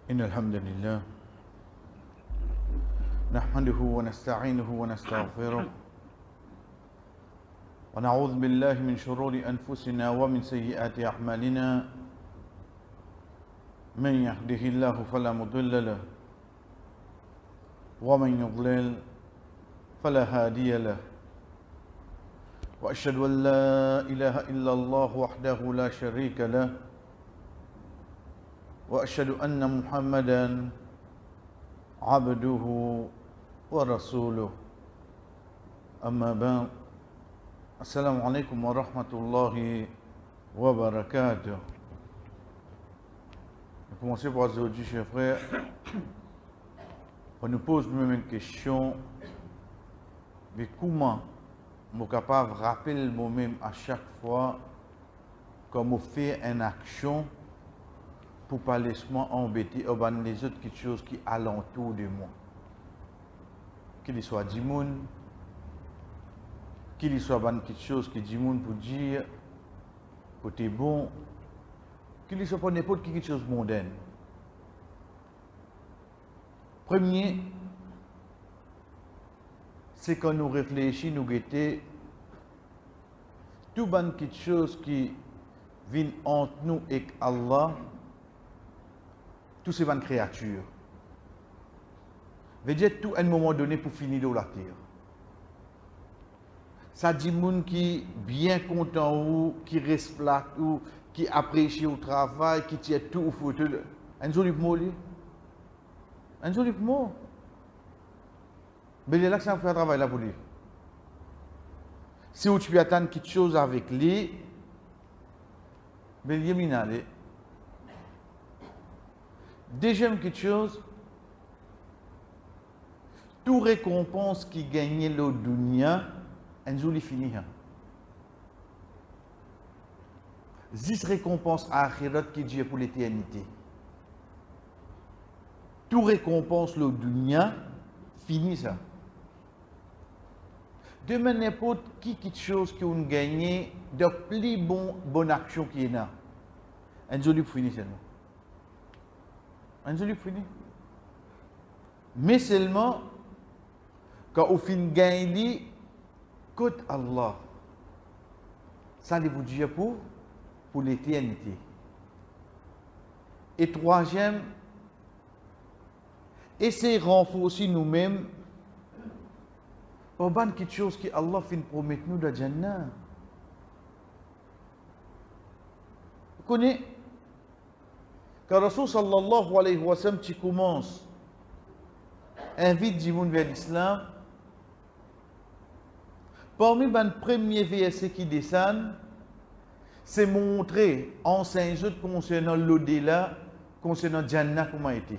إن الحمد لله نحمده ونستعينه ونستغفره ونعوذ بالله من شرور أنفسنا ومن سيئات أعمالنا من يهده الله فلا مضل له ومن يضلل فلا هادي له وأشهد أن لا إله إلا الله وحده لا شريك له وأشهد أن محمدا عبده ورسوله أما بعد السلام عليكم ورحمة الله وبركاته. Je vais commencer par aujourd'hui, chers frères. On nous pose nous-mêmes une question, mais comment on est capable de rappeler moi-même à chaque fois comme on fait une action pour ne pas laisser embêter les autres quelque chose qui est alentour de moi. Qu'il soit du monde, qu'il soit quelque chose qui dit monde pour dire, pour être bon, qu'il soit pas n'importe qui quelque chose de mondaine. Premier, c'est quand nous réfléchissons, nous guettons, tout quelque chose qui vient entre nous et Allah, toutes ces bonnes créatures. Veut dire tout à un moment donné pour finir de la terre. Ça dit moun qui bien content ou qui respecte ou qui apprécie au travail, qui tient tout au photo. Un joli mot lui. Un joli mot. Mais il est là que ça fait un travail là pour lui. Si tu peux attendre quelque chose avec lui, mais il est minale. Deuxième quelque chose, toute récompense qui gagne le dunya, un jour il finit. 10 récompenses à Akhirat qui dit pour l'éternité. Toute récompense le dunya, finit ça. Demain, n'importe qui quelque chose qui on gagne, de plus bonne action qui est là. Un jour il finit seulement. Un joli fini. Mais seulement, quand on finit gagner, côté Allah, ça vous dire pour l'éternité. Et troisième, essayer de renforcer nous-mêmes pour quelque chose que Allah finit promettre nous de Jannah. Vous connaissez? Quand Rasul sallallahu alayhi wa sallam, tu commences, invite du monde vers l'islam, parmi les premiers versets qui descendent, c'est montrer, enseigner concernant l'au-delà, concernant Jannah, comment était.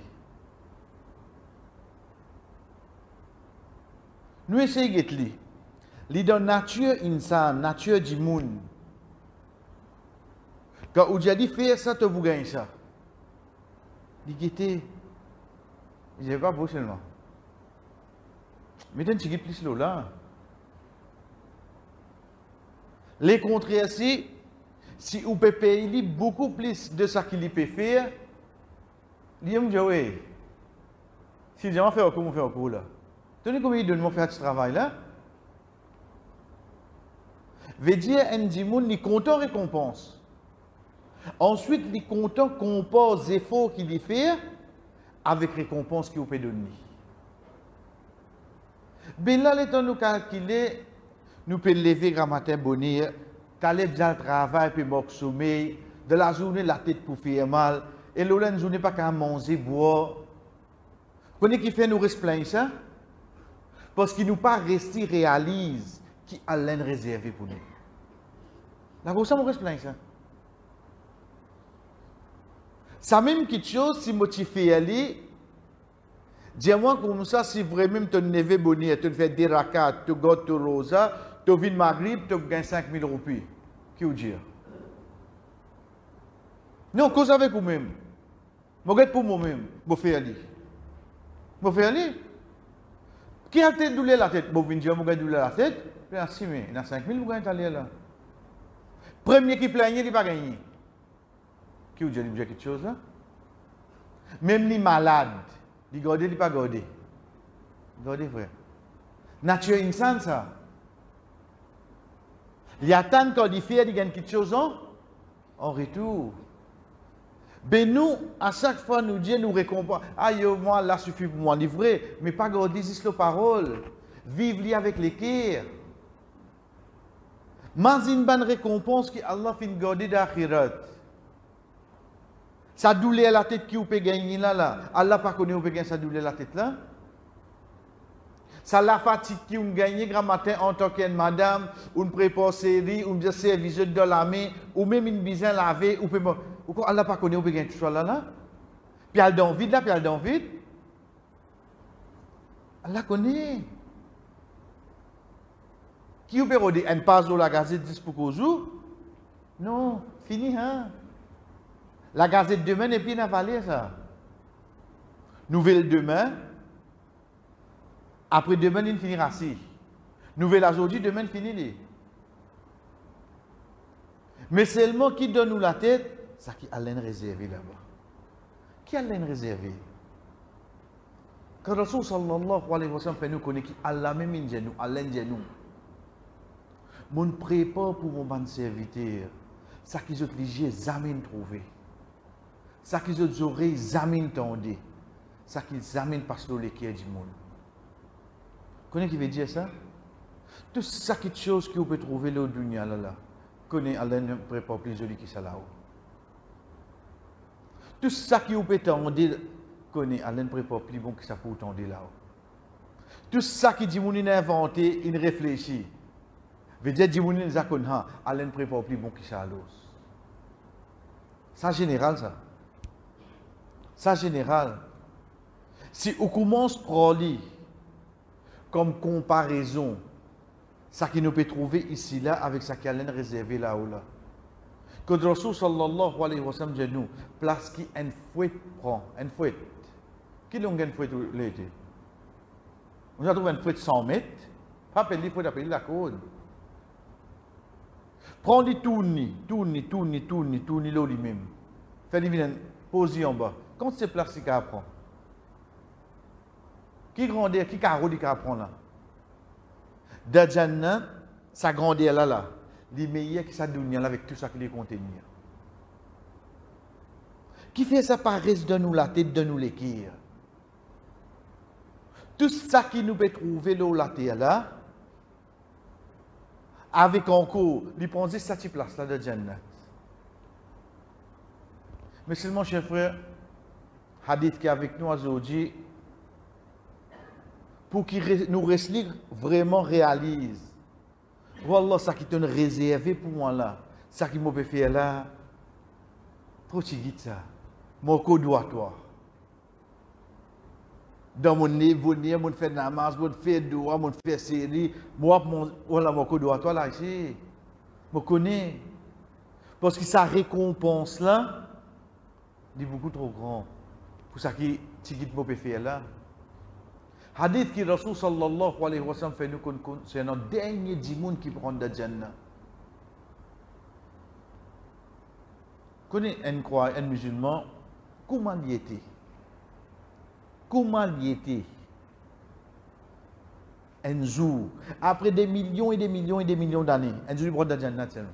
Nous essayons de lire. Lire dans la nature insan, nature du monde. Quand on dit faire ça, tu vous gagnes ça. Dit je n'ai pas beau seulement. Mais tu as plus là. Les contraires, si vous pouvez payer beaucoup plus de ce qu'il peut faire, il dit oui. Si je vais faire comment faire pour là. Tu sais combien il donne faire ce travail là? Veut dire un dimoun ni content récompense. Ensuite, les comptants composent les efforts qu'il fait avec récompense qu'il peut donner. Ben là, le temps nous calculer, nous pouvons lever grand matin bonheur, t'aller bien le travail, puis mort sommeil, de la journée, la tête pour faire mal, et l'autre une journée pas qu'à manger, boire. Vous connaissez qui fait nous resplenir ça? Parce qu'il nous pas rester réalise qui a l'un réservé pour nous. Là, pour ça, nous resplenir ça. Ça même quelque chose, si moi tu fais aller, dis-moi comme ça, si vraiment tu neve bonnier, tu fais des rakats, tu gâtes tu rosa, tu vis le Maghrib, tu gagnes 5000 roupies. Qui vous dit? Non, cause avec vous-même. Je regarde pour moi-même, je fais aller. Je fais aller. Qui a tête douleur la tête? Je viens dire, je gagne douleur la tête. Merci, mais il y a 5000, vous gagnez aller là. Premier qui plaigne, il n'a pas gagné. Qui vous dit quelque chose là? Même les malades, ils gardent, ils pas gardés. Gardez, frère. Nature insane, ça. Il y a tant qu'on dit faire, il y a quelque chose en retour. Ben nous, à chaque fois, nous Dieu nous récompense. Ah, moi, là, suffit pour moi livrer, mais pas garder la parole. Vivre avec l'équerre. Mais une bonne récompense que Allah fin garder d'akhirat. Ça douleur la tête qui vous peut gagner là. Allah pas connaît vous peut gagner ça douleur la tête là. Ça la fatigue qui vous gagne grand matin en tant que madame, ou une prépossérie, ou une service de la main, ou même une bisain laver, ou peut ou Allah pas connaît vous peut gagner tout ça là. Puis elle dans vide là, puis elle dans vide. Allah connaît. Qui vous peut dire un passe dans la gazette 10 pour qu'au jour? Non, fini hein. La gazette demain n'est plus avalée ça. Nouvelle demain. Après demain, il finira ainsi. Nouvelle aujourd'hui, demain, il finit. Mais seulement qui donne nous la tête, ça qui a l'air réservé là-bas. Qui a l'air réservé? Quand Rasul sallallahu alayhi wa sallam fait nous connaître qui Allah même in nous, Allah in nous. Mon prépare pour mon bon serviteur. Ça qu'ils ont obligé jamais trouver. Ça qu'ils ont oreilles jamais tendé. Ça qu'ils amènent parce que l'équerre du monde. Connais qui veut dire ça? Tout ça qui est chose que vous pouvez trouver là au dunya là. Connais Allah ne prépare plus joli que ça là. Tout ça qui vous peut tendre, connais Allah ne prépare plus bon que ça pour tendre là. Tout ça qui dit mon inventé, il réfléchit. Veut dire dit mon zakon Allah ne prépare plus bon que ça là. Ça général ça. Ça général. Si on commence par lire comme comparaison, ça qui nous peut trouver ici là avec ça qui est réservé là-haut là. Quand Rasul sallallahu alayhi wa sallam dit nous, place qui une fouette prend, une fouette. Qui l'ont une fouette l'été? On a trouvé une fouette 100 mètres, pas appeler fouette appeler la cône. Prends les tourner là lui-même. Fais-lui venir poser en bas. Quand c'est plastique à prendre. Qui grandit, qui carreau dit qu'à prendre là? Dajana, ça grandit là. Les meilleurs qui ça donne avec tout ça qui les contient. Qui fait ça par reste de nous la tête, de nous l'équire. Tout ça qui nous peut trouver là, la terre là, avec encore, les pensées ça qui place là de Jannat. Mais seulement, cher frère, hadith qui est avec nous aujourd'hui, pour qu'il nous reste vraiment réalise. Wallah, ça qui te réservé pour moi là, ça qui m'a fait faire là, trop tigit ça. Mon code doit toi. Dans mon niveau, mon fait namaz, mon fait doigt, mon fait série, moi, mon code doit toi là ici. Je connais. Parce que sa récompense là, est beaucoup trop grand. Pour ça qui tigit m'a fait là. Hadith qui Rasul sallallahu alayhi wa sallam fait nous c'est notre dernier dimoun qui prend de Jannah. Connais un croyant, un musulman, comment il était? Comment il était? Un jour, après des millions et des millions et des millions d'années, un jour il prend de Jannah seulement.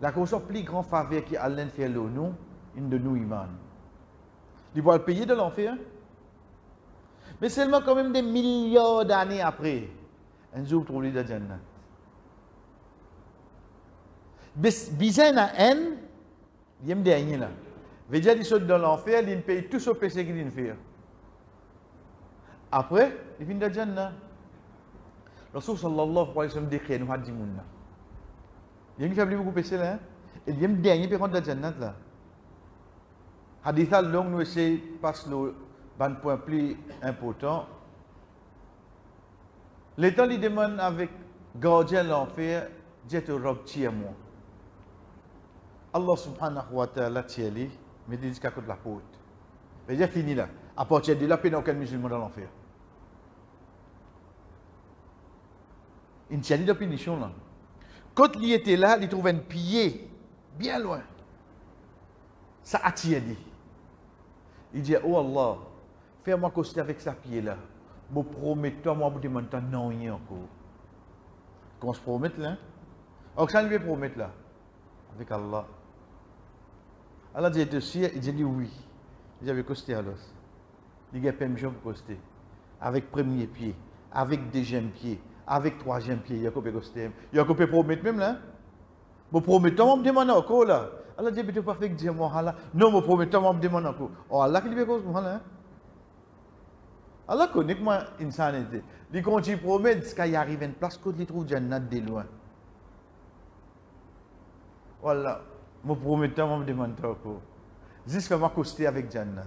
La cause plus grand faveur qui Allah fait le nous, une de nous iman. Il va le payer de l'enfer. Mais seulement quand même des milliards d'années après, un jour, trouve de Jannat. Bizarre na haine, il y a un dernier là. Veut dire qu'il saute dans l'enfer, il paye tout ce péché qu'il fait. Après, il vient de Jannat. Rasul sallallahu alayhi wa sallam décrit nous hadji mounna. Il y a une famille beaucoup péché là. Il y a un dernier qui rentre de Jannat là. Hadith long nous essaie passe le un point plus important. L'État lui demande avec gardien l'enfer, Dieu te robe tire-moi. Allah subhanahu wa ta'ala tire-lui, mais il dit qu'à côté de la porte. Et j'ai fini là. À partir de là, il n'y a aucun musulman dans l'enfer. Il tient de punition là. Quand il était là, il trouvait un pied bien loin. Ça attire lui. Il dit, oh Allah, fais-moi coster avec sa pied là. Je promets, toi, moi, je demande non, rien encore. Qu'on se promette là. Alors, ça lui promettre là, avec Allah. Allah dit, tu es sûr? Il dit oui. Il dit, avec coster alors. Il dit, permission pour coster. Avec premier pied, avec deuxième pied, avec troisième pied. Il y a coupé coster. Il y a coupé promettre même là. Je promets, toi, je me demande encore là. Allah dit, tu pas fait que dire moi là. Non, je promets, toi, je me demande encore. Oh, Allah qui lui fait cause moi là. Allah connaît que moi, insanité. Il continue à promettre, ce qu'il arrive à une place, quand il trouve Jannat de loin. Voilà, je promets, toi, je me demande encore. Jusqu'à moi, coster avec Jannat.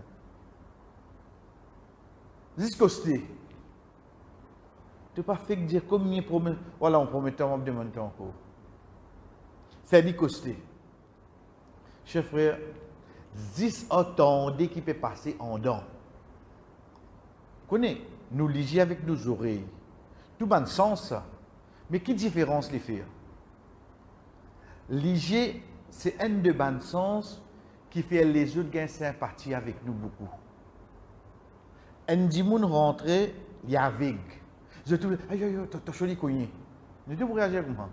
Jusqu'à coster. Tu pas fait que dire combien de promesses. Voilà, on promet, toi, je me demande encore. C'est lui coster. Chers frères, 10 attendez qui peut passer en dents. Connais, nous liger avec nos oreilles. Tout bon sens ça. Mais quelle différence les faire? Liger, c'est un de bon sens qui fait les autres gagner sympathie avec nous beaucoup. Un dimoun rentrer, il y a vague. Je te dis, aïe, t'as choisi cogné. Ne te réagir comme ça.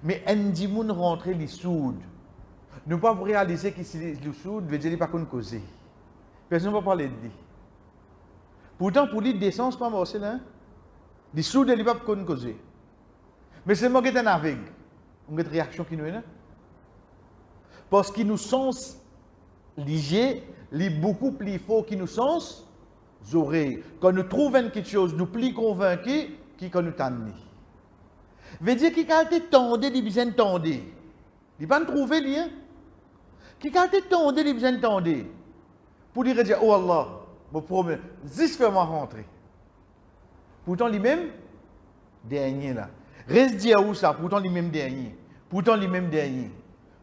Mais un dimoun rentrer, il soude. Ne pas réaliser qu'il est soude, veut dire qu'il n'est pas qu'on causer. Personne ne va parler de lui. Pourtant, pour lui, descend, c'est pas moi, c'est là. Il soude, il n'est pas qu'on causer. Mais c'est moi qui est un aveugle. On a une réaction qui nous est là. Parce qu'il nous sens liés, il est beaucoup plus fort qu'il nous sens oreilles. Quand nous trouvons quelque chose, nous plus convaincus quand nous t'amenons. Veut dire qu'il a été tendu, il besoin de tendre. Il n'a pas trouvé lien. Qui a été tendu, il besoin de tendre. Pour lui dire, oh Allah, je promets, juste fais-moi rentrer. Pourtant, lui-même, dernier là. Reste dire où ça, pourtant, lui-même dernier. Pourtant, lui-même dernier.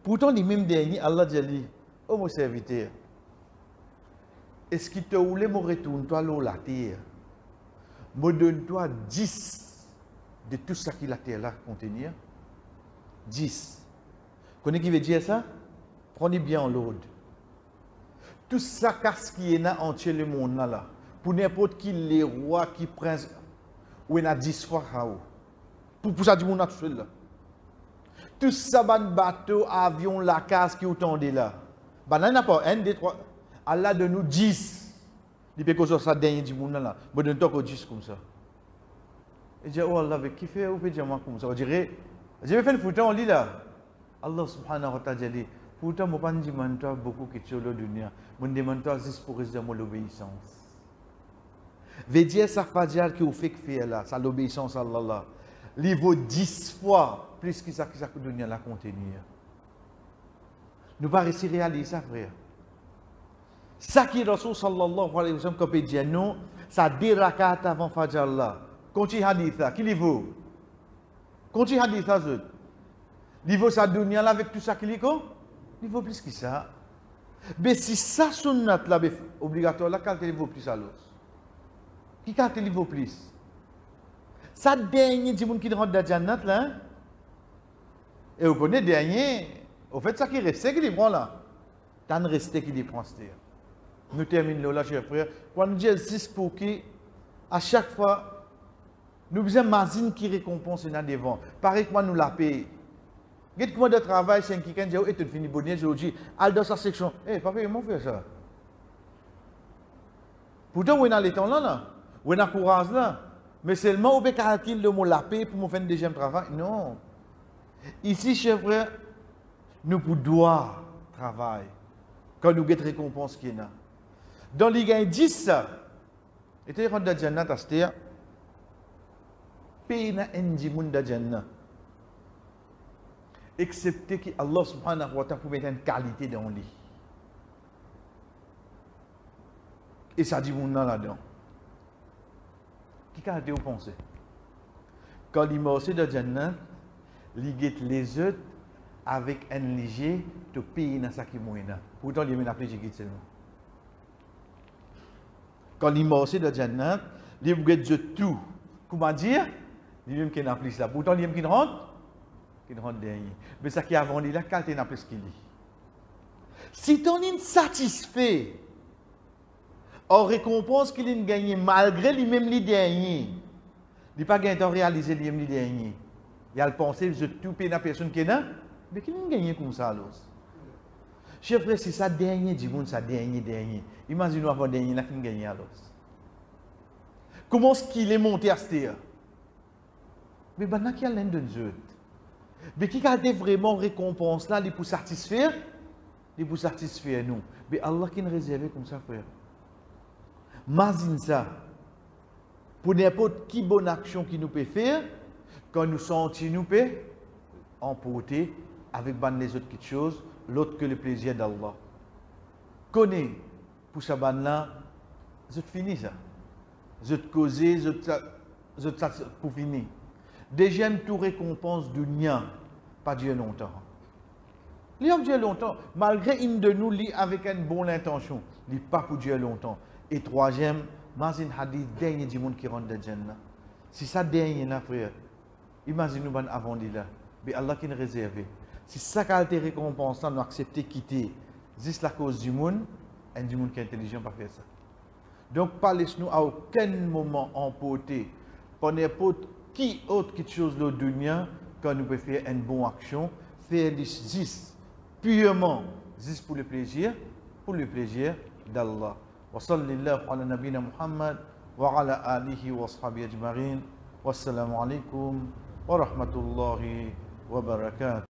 Pourtant, lui-même dernier, Allah dit, oh mon serviteur, est-ce qu'il te voulait me retourner-toi l'eau la terre? Me donne-toi 10 de tout ça qui la terre là contenir. 10. Vous connaissez qui veut dire ça? Prenez bien en l'ordre. Tout ça, qu'est-ce qui est là entier le monde là. Pour n'importe qui les rois qui prince, ou il y a 10 fois pour ça du monde tout seul là. Tout ça, bateau, avion, la case qui est autant de là. Il n'y a pas 1, 2, 3. Allah de nous 10. Il peut que ça dernier du monde là. Mais de nous 10 comme ça. Et je dis, oh Allah, qui fait, ou peut dire moi comme ça? On dirait, je vais faire une photo en lit là. Allah subhanahu wa ta'ala dit, pourtant, je ne demande pas beaucoup de choses dans la dunya. Je demande pas juste pour rester dans l'obéissance. Veut dire, ça fait dire que vous faites faire là, ça l'obéissance à Allah. Il vaut 10 fois plus que ça que la dunya la contenir. Nous ne pas réussir à réaliser ça, frère. Ça qui est Rasul sallallahu alayhi wa sallam, comme il dit, non, ça 10 rakats avant Fajr là. Continue hadith là, qui il vaut? Continue hadith là, il vaut sa dunya là avec tout ça qu'il y a. Il vaut plus que ça. Mais si ça sunnat là, obligatoire là, quand il vaut plus à l'autre. Qui quand il vaut plus? Ça dernier du monde qui rentre dans la Jannat là. Et vous connaissez dernier, au fait ça qui reste, c'est qu'il prend là. Tant de rester qu'il prend, c'est-à-dire. Nous terminons là, chers frères. Quand nous disons 6 pour qui, à chaque fois, nous faisons mazine qui récompense là devant. Pareil que moi, nous la payons. Qu'est-ce que de travail, c'est quelqu'un qui dit, tu finis bonne aujourd'hui, al dans sa section. Eh, papa, comment faire ça? Pourtant, on est dans les temps là, on est dans le courage là. Mais seulement, on peut calculer le mot la paix pour me faire un deuxième travail. Non. Ici, chers frères, nous pouvons travailler quand nous avons récompense qui est là. Dans les gains 10, et tu rentres dans Jannat, c'est-à-dire, pays na endi moun da Jannat. Excepté que Allah subhanahu wa ta'ala pour mettre une qualité dans lui. Et ça dit moun là-dedans. Qui qualité vous pensez? Quand il marche dans Jannat, il guette les autres avec un léger de pays dans sa qui mouina. Pourtant, il y a un appelé qui seulement. Quand il marche dans Jannat, il guette tout. Comment dire? Il y a un appelé là. Pourtant, il y a un qui rentre derrière. Mais ça qui est avant, il y a qualité n'a plus qu'il dit. Si tu es satisfait En récompense qu'il a gagné malgré lui-même les derniers. Il n'a pas gagné à réaliser lui-même les derniers. Il a pensé que tout pays la personne qui est là, mais qu'il a gagné comme ça alors. Chef frère, c'est ça dernier du monde, ça dernier. Imaginez-nous avant dernier là qui a gagné alors. Comment est-ce qu'il est monté à cette terre? Mais maintenant qu'il y a l'un de nous. Mais qui a vraiment récompense là, pour satisfaire? Pour satisfaire nous. Mais Allah qui nous réserve comme ça, frère. Imagine ça. Pour n'importe qui bonne action qui nous peut faire, quand nous sentons nous peut emporter avec les autres choses, l'autre que le plaisir d'Allah. Connais pour ça là, c'est fini ça. Je te causer, je pour finir. Deuxième tout récompense du nia, pas Dieu longtemps. Il a Dieu longtemps, malgré une de nous lit avec une bonne intention, il pas pour Dieu longtemps. Et troisième, imagine hadith dernier du monde qui rentre de Jannah. Si ça dernier là, frère, imagine nous avant de là, mais Allah qui nous réserve. Si ça a été récompense, nous accepter quitter, juste la cause du monde, et du monde qui est intelligent pas faire ça. Donc, pas laisse-nous à aucun moment emporter par n'importe qui autre chose de dunya quand nous pouvons faire une bonne action, faire juste purement juste pour le plaisir d'Allah. Wa sallallahu ala nabina Muhammad wa ala alihi wa sahbihi ajma'in. Wassalamu alaikum wa rahmatullahi wa barakatuh.